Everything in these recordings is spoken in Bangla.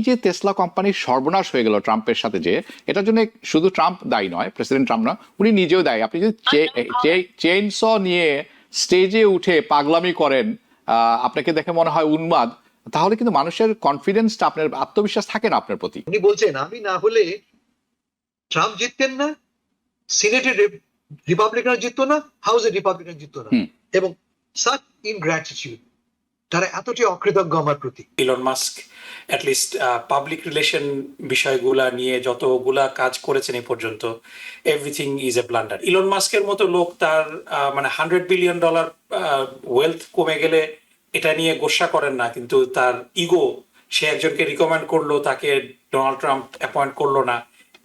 যে টেসলা কোম্পানির সর্বনাশ হয়ে গেল ট্রাম্পের সাথে, যে এটার জন্য শুধু ট্রাম্প দায়ী নয়, প্রেসিডেন্ট ট্রাম্প নয়, উনি নিজেও দায়ী। আপনি যদি চেইনস নিয়ে স্টেজে উঠে পাগলামি করেন, আপনাকে দেখে মনে হয় উন্মাদ, তাহলে কিন্তু মানুষের কনফিডেন্সটা, আপনার আত্মবিশ্বাস থাকে না আপনার প্রতি। উনি বলছেন আমি না হলে ট্রাম্প জিততেন না, সিনেটে রিপাবলিকান জিততো না, হাউসে রিপাবলিকান জিততো না। এবং সাচ ইনগ্র্যাটিটিউড, তারা এতটাই অকৃতজ্ঞ আমার প্রতি। Elon Musk at least public relation বিষয়গুলা নিয়ে যতগুলা কাজ করেছেন এই পর্যন্ত, everything is a blunder. Elon মাস্কের মতো লোক তার মানে $100 বিলিয়ন ওয়েলথ কমে গেলে এটা নিয়ে গোসা করেন না, কিন্তু তার ইগো, সে একজনকে রিকমেন্ড করলো, তাকে ডোনাল্ড ট্রাম্প অ্যাপয়েন্ট করলো না,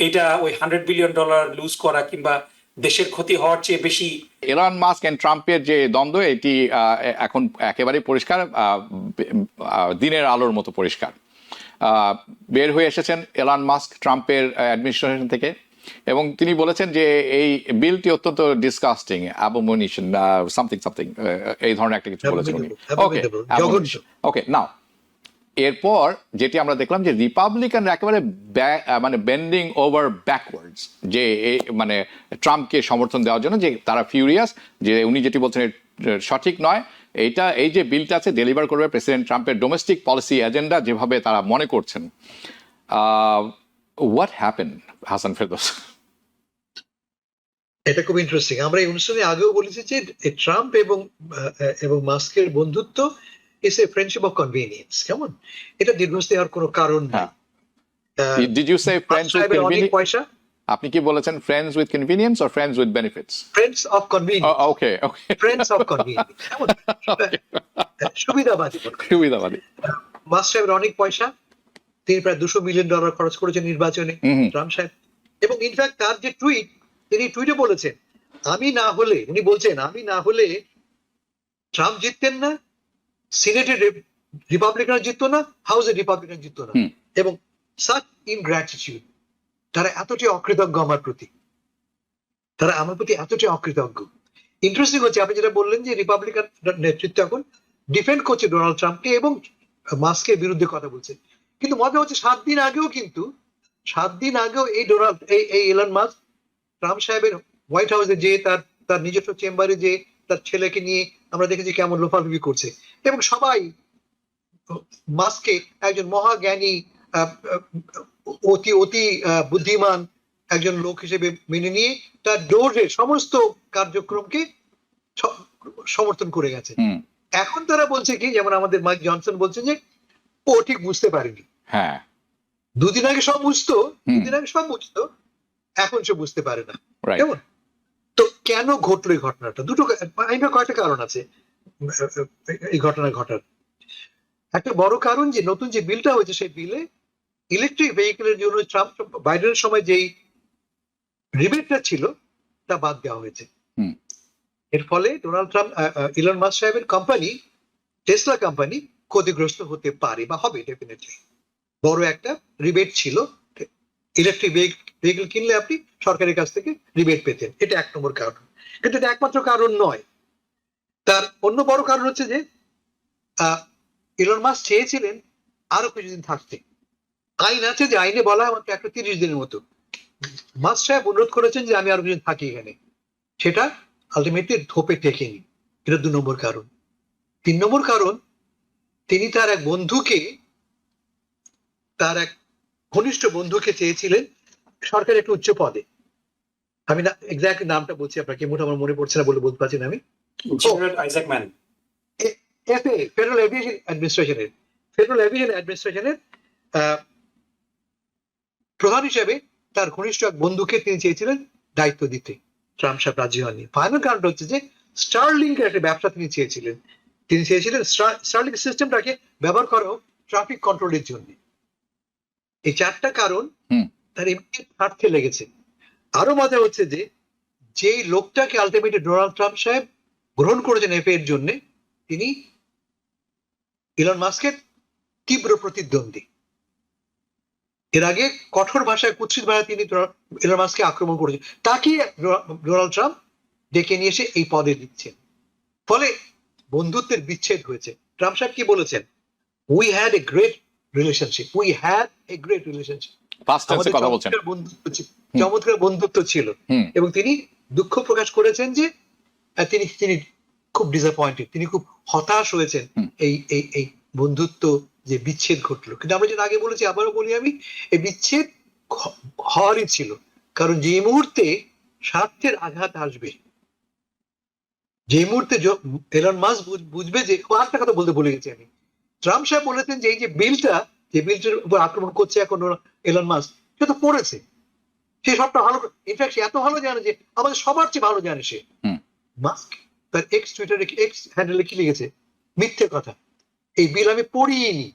এটা ওই $100 বিলিয়ন লুজ করা কিংবা দেশের ক্ষতি হওয়ার চেয়ে বেশি। এলন মাস্ক এন্ড ট্রাম্পের যে দ্বন্দ্ব, এটি এখন একেবারে পরিষ্কার, দিনের আলোর মতো পরিষ্কার। বের হয়ে এসেছেন এলন মাস্ক ট্রাম্পের অ্যাডমিনিস্ট্রেশন থেকে, এবং তিনি বলেছেন যে এই বিলটি অত্যন্ত ডিসকাস্টিং, অ্যাবোমিনেশন, সামথিং সামথিং, এই ধরনের একটা কিছু বলেছেন উনি। ওকে, নাও এরপর যেটি আমরা দেখলাম যে রিপাবলিকানরা একেবারে মানে বেন্ডিং ওভার ব্যাকওয়ার্ডস, যে মানে ট্রাম্পকে সমর্থন দেওয়ার জন্য, যে তারা ফিউরিয়াস যে উনি যেটি বলছেন সঠিক নয়। এই যে বিলটা আছে ডেলিভার করবে প্রেসিডেন্ট ট্রাম্পের ডোমেস্টিক পলিসি এজেন্ডা, যেভাবে তারা মনে করছেন। What happen, Hasan Ferdous? এটা খুব ইন্টারেস্টিং। আমরা এই অনুষ্ঠানে আগেও বলেছি যে ট্রাম্প এবং মাস্কের বন্ধুত্ব is a friendship of convenience. কেমন? এটা দীর্ঘস্থায়ী হওয়ার কোনো কারণ নেই। Did you say friends with convenience? পয়সা, আপনি কি বলেছেন friends with convenience or friends with benefits? Friends of convenience. Oh, okay. Friends of convenience. কেমন? সুবিধাবাদী। মাস্ক সাহেবের অনেক পয়সা, তিনি প্রায় $200 মিলিয়ন খরচ করেছেন নির্বাচনে, ট্রাম্প সাহেব। এবং ইনফ্যাক্ট তার যে টুইট, তিনি টুইটে বলেছেন আমি না হলে, উনি বলছেন আমি না হলে ট্রাম্প জিততেন না, সিনেটে রিপাবলিকান জিততো না, হাউসে রিপাবলিকান জিততো না। এবং সাচ ইনগ্র্যাটিটিউড, তারা এতটাই অকৃতজ্ঞ আমার প্রতি, তারা আমার প্রতি এতটাই অকৃতজ্ঞ। ইন্টারেস্টিং হচ্ছে আপনি যেটা বললেন যে রিপাবলিকান নেতৃত্ব এখন ডিফেন্ড করছে ডোনাল্ড ট্রাম্পকে এবং মাস্কের বিরুদ্ধে কথা বলছে। কিন্তু মজা হচ্ছে 7 দিন আগেও এই এলন মাস্ক ট্রাম্প সাহেবের হোয়াইট হাউসে যে তার নিজস্ব চেম্বারে যে তার ছেলেকে নিয়ে আমরা দেখেছি কেমন লোফালুফি করছে, এবং সবাই মাস্ককে একজন মহাজ্ঞানী, অতি বুদ্ধিমান একজন লোক হিসেবে মেনে নিয়ে তার ডোরের সমস্ত কার্যক্রমকে সমর্থন করে গেছে। এখন তারা বলছে কি, যেমন আমাদের মাইক জনসন বলছেন যে ও ঠিক বুঝতে পারেনি। হ্যাঁ, দুদিন আগে সব বুঝতো, এখন সে বুঝতে পারে না। কেমন? তো কেন ঘটলো এই ঘটনাটা? কয়েকটা কারণ আছে এই ঘটনা ঘটার। একটা বড় কারণ যে নতুন যে বিলটা হয়েছে, সেই বিলে ইলেকট্রিক ভেহিকেলের জন্য ট্রাম্প বাইডেনের সময় যেই রিবেটটা ছিল তা বাদ দেওয়া হয়েছে। এর ফলে ডোনাল্ড ট্রাম্প, ইলন মাস্ক সাহেবের কোম্পানি টেসলা কোম্পানি ক্ষতিগ্রস্ত হতে পারে বা হবে ডেফিনেটলি। বড় একটা রিবেট ছিল, ইলেকট্রিক ভেহিকেল কিনলে আপনি সরকারের কাছ থেকে রিবেট পেতেন। এটা 1 নম্বর কারণ, কিন্তু এটা একমাত্র কারণ নয়। তার অন্য বড় কারণ হচ্ছে যে ইলন মাস্ক চেয়েছিলেন আরো কিছুদিন থাকতে। আইন আছে যে আইনে বলা হয় মাত্র 130 দিনের মতো। মাস্ক সাহেব অনুরোধ করেছেন যে আমি আরো কিছুদিন থাকি এখানে, সেটা আলটিমেটলি ধোপে টেকেনি। এটা 2 নম্বর কারণ। 3 নম্বর কারণ, তিনি তার এক ঘনিষ্ঠ বন্ধুকে চেয়েছিলেন সরকারের একটা উচ্চ পদে। আমি না এক্স্যাক্ট নামটা বলছি আপনাকে, মোটা আমার মনে পড়ছে না বলে বলতে পারছি না আমি। ফেডারেল এভিয়েশন অ্যাডমিনিস্ট্রেশনের প্রধান হিসেবে তার ঘনিষ্ঠ এক বন্ধুকে তিনি চেয়েছিলেন দায়িত্ব দিতে। ট্রাম্প সাহেব রাজি হননি। ফাইনাল কারণটা হচ্ছে যে স্টারলিংকের একটা ব্যবসা তিনি চেয়েছিলেন স্টারলিংক সিস্টেমটাকে ব্যবহার করা হোক ট্রাফিক কন্ট্রোলের জন্য। এই 4টা কারণ তার ইমিডিয়েট স্বার্থে লেগেছে। আরো মজা হচ্ছে যে যেই লোকটাকে আলটিমেটলি ডোনাল্ড ট্রাম্প সাহেব গ্রহণ করেছেন এফএ এর জন্য, তিনি ইলন মাস্কের তীব্র প্রতিদ্বন্দ্বী। এর আগে কঠোর ভাষায়, কুৎসিত ভাষায় তিনি ইলন মাস্ককে আক্রমণ করেছেন, তাকে ডোনাল্ড ট্রাম্প ডেকে নিয়ে এসে এই পদে দিচ্ছেন। ফলে বন্ধুত্বের বিচ্ছেদ হয়েছে। ট্রাম্প সাহেব কি বলেছেন? We had a great relationship, we had a great relationship, first টেন্সে আমাদের কথা বলছেন। চমৎকার বন্ধুত্ব চমৎকার বন্ধুত্ব ছিল। হুম। এবং তিনি দুঃখ প্রকাশ করেছেন যে তিনি তিনি খুব ডিসঅ্যাপয়েন্টেড, তিনি খুব হতাশ হয়েছেন হুম। এই বন্ধুত্ব যে বিচ্ছেদ ঘটলো। কিন্তু আমরা যেটা আগে বলেছি, আবারও বলি আমি, এই বিচ্ছেদ হওয়ারই ছিল, কারণ যে মুহূর্তে স্বার্থের আঘাত আসবে, যে মুহূর্তে এলন মাস্ক বুঝবে যে, একটা কথা বলতে ভুলে গেছি আমি, ট্রাম্প সাহেব বলেছেন যে এই যে বিলটার উপর আক্রমণ করছে এখন এলন মাস্ক, সে তো পড়েছে, সে সবটা ভালো, ইনফ্যাক্ট সে এত ভালো জানে যে আমাদের সবার চেয়ে ভালো জানে সে। হুম। মাস্ক তার এক্স টুইটারে, এক্স হ্যান্ডেলে কি লিখেছে, মিথ্যে কথা, এই বিল আমি পড়িনি,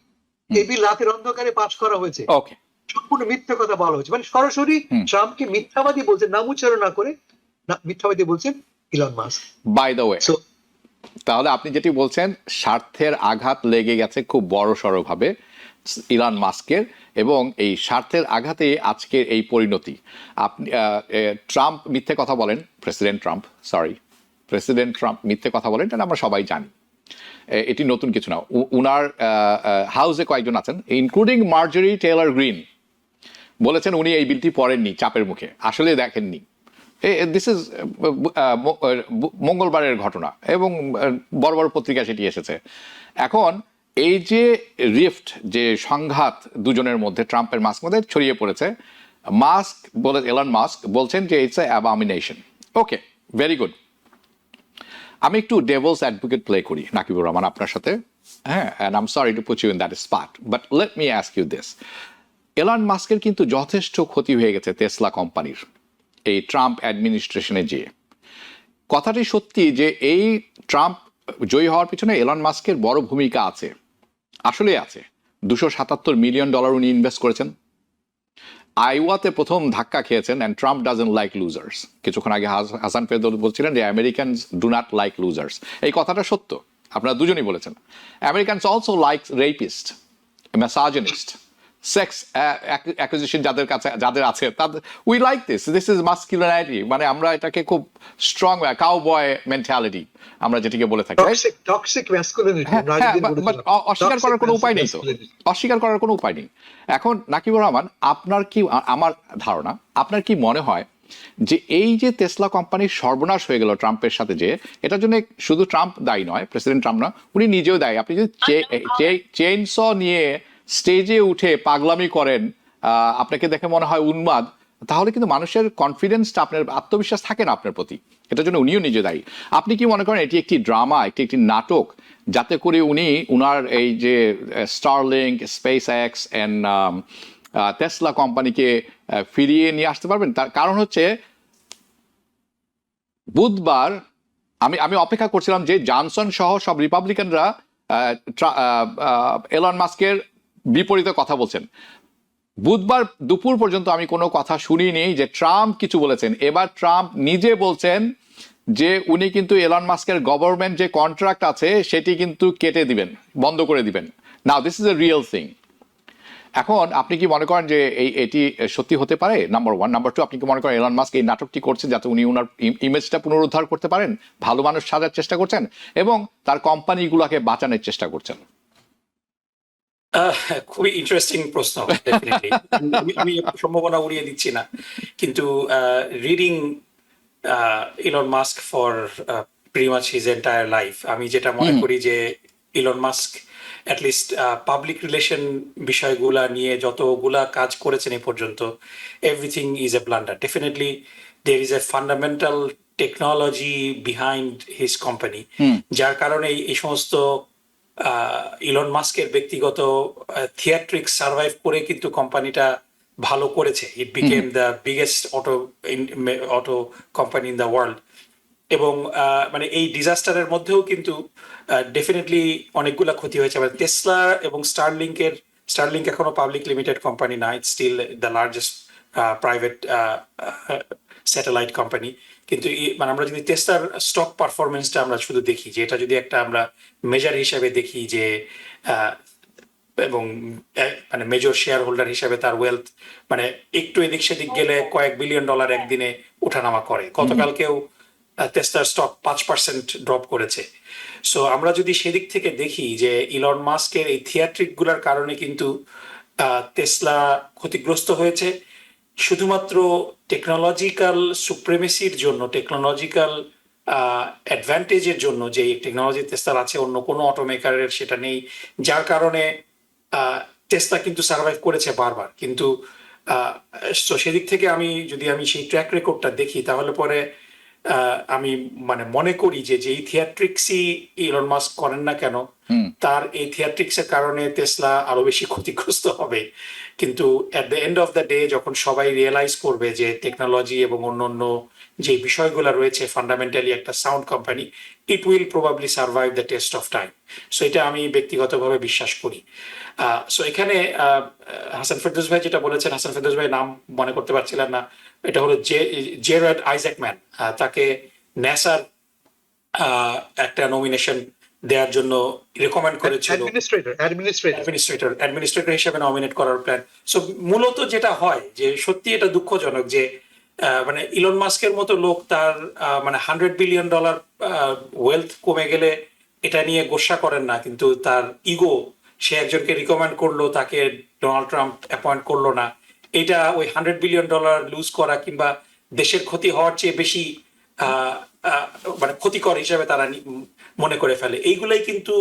এই বিল রাতের অন্ধকারে পাস করা হয়েছে, ওকে, সম্পূর্ণ মিথ্যে কথা বলা হয়েছে, মানে সরাসরি ট্রাম্পকে মিথ্যাবাদী বলছেন, নাম উচ্চারণ না করে মিথ্যাবাদী বলছেন Elon Musk. By the way, so তাহলে আপনি যেটি বলছেন, স্বার্থের আঘাত লেগে গেছে খুব বড় সড়ো ভাবে ইলন মাস্কের, এবং এই স্বার্থের আঘাতে আজকের এই পরিণতি। আপনি ট্রাম্প মিথ্যে কথা বলেন, প্রেসিডেন্ট ট্রাম্প মিথ্যে কথা বলেন, এটা আমরা সবাই জানি, এটি নতুন কিছু না। উনার হাউসে কয়েকজন আছেন, ইনক্লুডিং মার্জরি টেইলর গ্রিন, বলেছেন উনি এই বিলটি পড়েননি চাপের মুখে, আসলে দেখেননি। দিস ইজ মঙ্গলবারের ঘটনা, এবং বড় বড় পত্রিকা সেটি এসেছে। এখন এই যে রিফট, যে সংঘাত দুজনের মধ্যে, ট্রাম্পের মাস্ক মধ্যে ছড়িয়ে পড়েছে, এলন মাস্ক বলছেন যে it's a abomination. Okay, very good. আমি একটু ডেভিলস অ্যাডভোকেট প্লে করি নাকিবুর রহমান আপনার সাথে, হ্যাঁ, and I am sorry to put you in that spot, but let me ask you this. Elon মাস্কের কিন্তু যথেষ্ট ক্ষতি হয়ে গেছে টেসলা কোম্পানির এই ট্রাম্প অ্যাডমিনিস্ট্রেশনে যেয়ে। কথাটি সত্যি যে এই ট্রাম্প জয়ী হওয়ার পিছনে এলন মাস্কের বড় ভূমিকা আছে, আসলে আছে। $277 মিলিয়ন উনি ইনভেস্ট করেছেন। আইওয়াতে প্রথম ধাক্কা খেয়েছেন, and Trump doesn't like losers. কিছুক্ষণ আগে হাসান ফেরদৌস বলছিলেন যে Americans do not like losers. এই কথাটা সত্য, আপনারা দুজনই বলেছেন। Americans also like rapist, misogynist, sex accusation যাদের আছে, তাদের we like this is masculinity, মানে আমরা এটাকে খুব স্ট্রং কাউবয় মেন্টালিটি আমরা যেটিকে বলে থাকি। টক্সিক ম্যাসকুলিনিটি, অস্বীকার করার কোনো উপায় নেই তো, অস্বীকার করার কোনো উপায় নেই। এখন নাকিবুর রহমান, আপনার কি, আমার ধারণা, আপনার কি মনে হয় যে এই যে টেসলা কোম্পানির সর্বনাশ হয়ে গেল ট্রাম্পের সাথে, যে এটার জন্য শুধু ট্রাম্প দায়ী নয়, প্রেসিডেন্ট ট্রাম্প না, উনি নিজেও দায়ী। আপনি যদি চেইনস নিয়ে স্টেজে উঠে পাগলামি করেন, আপনাকে দেখে মনে হয় উন্মাদ, তাহলে কিন্তু মানুষের কনফিডেন্সটা, আপনার আত্মবিশ্বাস থাকে না আপনার প্রতি, এটার জন্য উনিও নিজে দায়ী। আপনি কি মনে করেন এটি একটি ড্রামা, একটি নাটক, যাতে করে উনি উনার এই যে Starlink, space x and Tesla কোম্পানিকে ফিরিয়ে নিয়ে আসতে পারবেন? তার কারণ হচ্ছে বুধবার আমি অপেক্ষা করছিলাম যে জনসন সহ সব রিপাবলিকানরা এলন মাস্কের বিপরীতে কথা বলছেন। বুধবার দুপুর পর্যন্ত আমি কোনো কথা শুনিনি যে ট্রাম্প কিছু বলেছেন। এবার ট্রাম্প নিজে বলছেন যে উনি কিন্তু এলন মাস্কের গভর্নমেন্ট যে কন্ট্রাক্ট আছে সেটি কিন্তু কেটে দিবেন, বন্ধ করে দিবেন। Now this is a real thing. এখন আপনি কি মনে করেন যে এটি সত্যি হতে পারে? Number one. নাম্বার টু, আপনি কি মনে করেন এলন মাস্ক এই নাটকটি করছেন যাতে উনি ওনার ইমেজটা পুনরুদ্ধার করতে পারেন, ভালো মানুষ সাজার চেষ্টা করছেন এবং তার কোম্পানিগুলোকে বাঁচানোর চেষ্টা করছেন? খুবই ইন্টারেস্টিং প্রশ্ন। আমি সম্ভাবনা উড়িয়ে দিচ্ছি না, কিন্তু reading Elon Musk for pretty much his entire life, আমি যেটা মনে করি যে Elon Musk at least public relation বিষয়গুলা নিয়ে যতগুলা কাজ করেছেন এই পর্যন্ত, everything is a blunder. Definitely there is a fundamental technology behind his company, যার কারণে এই সমস্ত ইলন মাস্কের ব্যক্তিগত থিয়েট্রিক্স সার্ভাইভ করে কিন্তু কোম্পানিটা ভালো করেছে। ইট became the biggest auto company in the world. এবং মানে এই ডিজাস্টারের মধ্যেও কিন্তু ডেফিনেটলি অনেকগুলা ক্ষতি হয়েছে। মানে টেসলা এবং স্টারলিংক এখনো পাবলিক লিমিটেড কোম্পানি না, it's still the largest private satellite company. কিন্তু মানে আমরা যদি টেসলার স্টক পারফরমেন্সটা আমরা শুধু দেখি, যে এটা যদি একটা আমরা মেজার হিসাবে দেখি, যে এবং মানে মেজর শেয়ার হোল্ডার হিসাবে তার ওয়েলথ মানে একটু এদিক সেদিক গেলে কয়েক $1 বিলিয়ন একদিনে ওঠানামা করে। গতকালকেও টেসলার স্টক 5% ড্রপ করেছে। সো আমরা যদি সেদিক থেকে দেখি যে ইলন মাস্কের এই থিয়েট্রিক গুলার কারণে কিন্তু টেসলা ক্ষতিগ্রস্ত হয়েছে। শুধুমাত্র টেকনোলজিক্যাল সুপ্রিমেসির জন্য, টেকনোলজিক্যাল অ্যাডভান্টেজের জন্য, যে টেকনোলজি টেসলার আছে অন্য কোনো অটোমেকারের সেটা নেই, যার কারণে টেসলা কিন্তু সার্ভাইভ করেছে বারবার। কিন্তু তো সেদিক থেকে আমি যদি সেই ট্র্যাক রেকর্ডটা দেখি তাহলে পরে আমি মানে মনে করি যে যেই থিয়েট্রিক্সই ইলন মাস্ক করেন না কেন, তার এই থিয়েট্রিক্সের কারণে টেসলা আরো বেশি ক্ষতিগ্রস্ত হবে। কিন্তু at the end of the day যখন সবাই রিয়েলাইজ করবে যে টেকনোলজি এবং অন্যান্য যে বিষয়গুলো রয়েছে ফান্ডামেন্টালি একটা sound company, it will probably survive the test of time. So এটা আমি ব্যক্তিগতভাবে বিশ্বাস করি। সো এখানে হাসান ফেরদৌস ভাই যেটা বলেছেন, হাসান ফেরদৌস ভাই নাম মনে করতে পারছিলেন না, এটা হলো জেরার্ড আইজ্যাকম্যান। তাকে ন্যাসার একটা নমিনেশন দেওয়ার জন্য রেকমেন্ড করেছিল, অ্যাডমিনিস্ট্রেটর হিসেবে নমিনেট করার প্ল্যান। সো মূলত যেটা হয় যে সত্যি এটা দুঃখজনক যে মানে ইলন মাস্কের মতো লোক তার মানে $100 বিলিয়ন ওয়েলথ কমে গেলে এটা নিয়ে গোসা করেন না, কিন্তু তার ইগো, সে একজনকে রিকমেন্ড করলো, তাকে ডোনাল্ড ট্রাম্প অ্যাপয়েন্ট করলো না, এটা ওই $100 বিলিয়ন লুজ করা কিংবা দেশের ক্ষতি হওয়ার চেয়ে বেশি মানে ক্ষতিকর হিসেবে তারা মনে করে ফেলে। এইগুলাই কিন্তু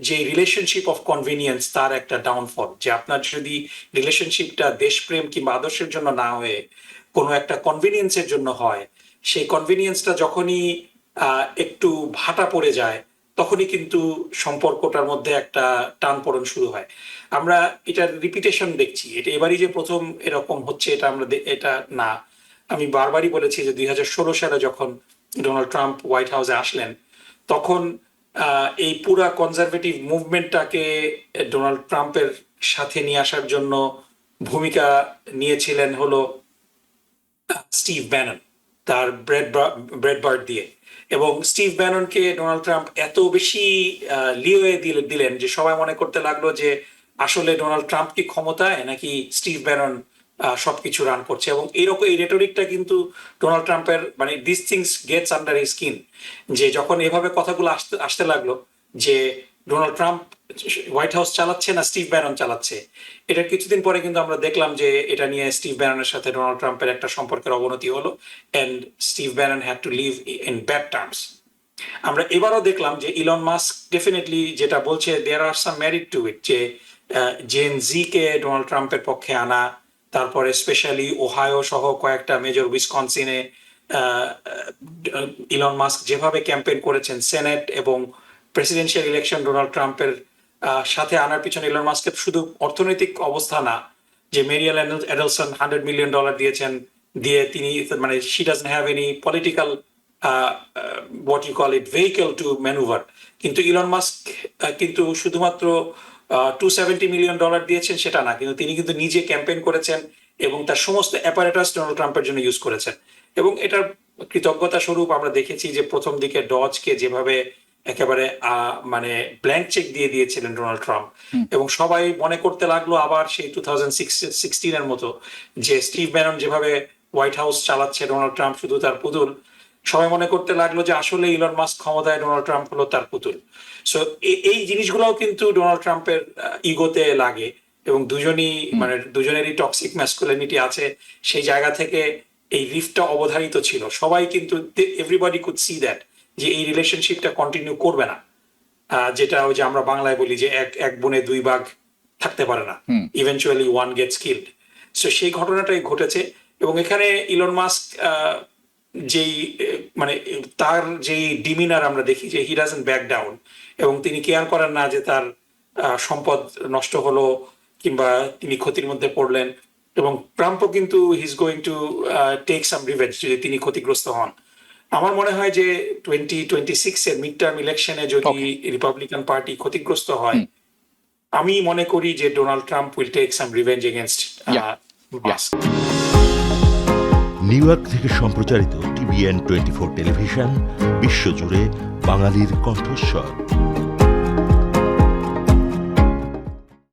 যে রিলেশনশিপ অফ কনভিনিয়েন্স তার একটা ডাউনফল। যে আপনার যদি রিলেশনশিপটা দেশপ্রেম কিংবা আদর্শের জন্য না হয়ে কোনো একটা কনভিনিয়েন্সের জন্য হয়, সেই কনভিনিয়েন্সটা যখনই একটু ভাটা পড়ে যায় তখনই কিন্তু সম্পর্কটার মধ্যে একটা টানপোড়েন শুরু হয়। আমরা এটার রিপিটেশন দেখছি, এটা এবারই যে প্রথম এরকম হচ্ছে এটা আমরা এটা না। আমি বারবারই বলেছি যে 2016 সালে যখন ডোনাল্ড ট্রাম্প হোয়াইট হাউসে আসলেন তখন এই পুরা কনজারভেটিভ মুভমেন্টটাকে ডোনাল্ড ট্রাম্পের সাথে নিয়ে আসার জন্য ভূমিকা নিয়েছিলেন হলো স্টিভ ব্যানন, তার ব্রেডবার্ড দিয়ে। এবং স্টিভ ব্যাননকে ডোনাল্ড ট্রাম্প এত বেশি লিওয়ে দিলেন যে সবাই মনে করতে লাগলো যে আসলে ডোনাল্ড ট্রাম্প কি ক্ষমতায় নাকি স্টিভ ব্যানন সবকিছু রান করছে। এবং এইরকম এই রেটরিকটা কিন্তু ডোনাল্ড ট্রাম্পের মানে this things gets under his skin, যে যখন এভাবে কথাগুলো আসতে লাগলো যে ডোনাল্ড ট্রাম্প হোয়াইট হাউস চালাচ্ছে না স্টিভ ব্যানন চালাচ্ছে, এটার কিছুদিন পরে কিন্তু আমরা দেখলাম যে এটা নিয়ে স্টিভ ব্যাননের সাথে ডোনাল্ড ট্রাম্পের একটা সম্পর্কের অবনতি হলো, and Steve Bannon had to leave in bad terms. আমরা এবারও দেখলাম যে ইলন মাস্ক ডেফিনেটলি যেটা বলছে দেয়ার আর সাম মেরিট টু ইট, যে জেন জি কে ডোনাল্ড ট্রাম্পের পক্ষে আনা, তারপরে স্পেশালি ওহাইও সহ কয়েকটা মেজর উইসকনসিনে ইলন মাস্ক যেভাবে ক্যাম্পেইন করেছেন, সেনেট এবং প্রেসিডেন্সিয়াল ইলেকশন ডোনাল্ড ট্রাম্পের সাথে আনার পিছনে ইলন মাস্কের শুধু অর্থনৈতিক অবস্থা না, যে মেরিয়াল এডেলসন $100 মিলিয়ন দিয়েছেন, দিয়ে তিনি মানে she doesn't have any political what you call it vehicle to maneuver, কিন্তু ইলন মাস্ক কিন্তু শুধুমাত্র $270 মিলিয়ন দিয়েছেন সেটা না, কিন্তু তিনি কিন্তু নিজে ক্যাম্পেইন করেছেন এবং তার সমস্ত অ্যাপারেটাস ডোনাল্ড ট্রাম্পের জন্য ইউজ করেছেন। এবং এটার কৃতজ্ঞতা স্বরূপ আমরা দেখেছি যে প্রথম দিকে ডজকে যেভাবে একেবারে মানে ব্ল্যাঙ্ক চেক দিয়ে দিয়েছিলেন ডোনাল্ড ট্রাম্প, এবং সবাই মনে করতে লাগলো আবার সেই 2016 মতো যে স্টিভ ব্যানন যেভাবে হোয়াইট হাউস চালাচ্ছে, ডোনাল্ড ট্রাম্প শুধু তার পুতুল। সবাই মনে করতে লাগলো যে আসলে ইলন মাস্ক ক্ষমতায়, ডোনাল্ড ট্রাম্প হলো তার পুতুল। সো এই জিনিসগুলোও কিন্তু ডোনাল্ড ট্রাম্পের ইগোতে লাগে, এবং দুজনেরই টক্সিক ম্যাসকুলিনিটি আছে। সেই জায়গা থেকে এই রিফটটা অবধারিত ছিল, সবাই কিন্তু এভরিবডি কুড সি দ্যাট যে এই রিলেশনশিপটা কন্টিনিউ করবে না, যেটা ওই যে আমরা বাংলায় বলি যে এক বনে দুই বাঘ থাকতে পারে না, eventually one gets killed. So সেই ঘটনাটাই ঘটেছে। এবং এখানে ইলন মাস্ক যেই মানে তার যেই ডিমিনার আমরা দেখি যে হি ডাজন্ট ব্যাক ডাউন, এবং তিনি কেয়ার করেন না যে তার সম্পদ নষ্ট হলো কিংবা তিনি ক্ষতির মধ্যে পড়লেন। এবং ট্রাম্পও কিন্তু he is going to take some revenge যদি তিনি ক্ষতিগ্রস্ত হন। আমার মনে হয় যে 2026 এর মিড টার্ম ইলেকশনে যদি রিপাবলিকান পার্টি ক্ষতিগ্রস্ত হয়, আমি মনে করি যে Donald Trump will take some revenge against Musk. New York থেকে সম্প্রচারিত TVN 24 টেলিভিশন বিশ্বজুড়ে বাঙালির কণ্ঠস্বর।